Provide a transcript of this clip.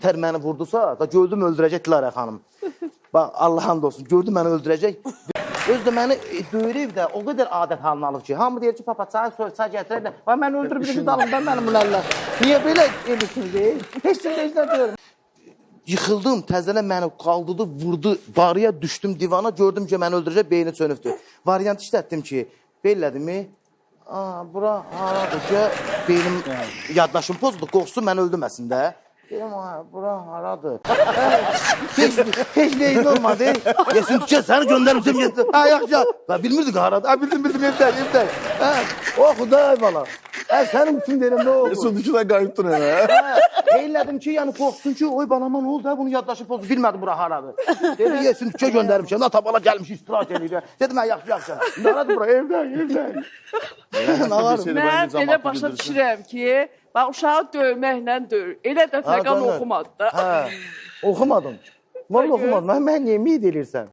nətər məni vurdusa, da gördüm öldürəcək Dilarə xanım. Bax, Allah hamd olsun, gördüm məni öldürəcək. Özü də məni döyürüb də o qədər adət halını alıb ki, hamı deyir ki, papa çay gətirək də, məni öldürüb birimiz alımdan mənim bunlarla. Niyə belə edirsiniz? Heç kim heç nə deyirəm. Yıxıldım, təzələ məni qaldırdı, vurdu, barıya düşdüm divana, gördüm ki, məni öldürəcək, beyni sönübdür. Variant işlətdim ki, belədimi, bura haradır ki, beynim yaddaşım pozuldu, qorxsun məni öldürməsin də. Deyim, bura haradır? Heç neyin olmadı. Yesin tükə, səni göndərmişim, yesin. Yaxşı, bilmirdik haradır. Bildim, evdəyim. Oxu da, eyvallah. Sənin üçün deyirəm, nə oldu? Yesin tükə qayıtdın elə. Eylədim ki, yəni qorxsun ki, oy balama nə oldu, bunu yaddaşı pozdu, bilmədi bura haradır. Dedi, yesin tükə göndərmişəm, atabala gəlmiş, istirahat edir. Dedim, yaxşı. Naradır bura, evdəyim. Mən elə başa düşürəm ki, bax, uşağı döyməklə döyür. Elə də fəqan oxumadı da. Oxumadım. Vallahi oxumadım. Mən niyə miyid eləyirsən?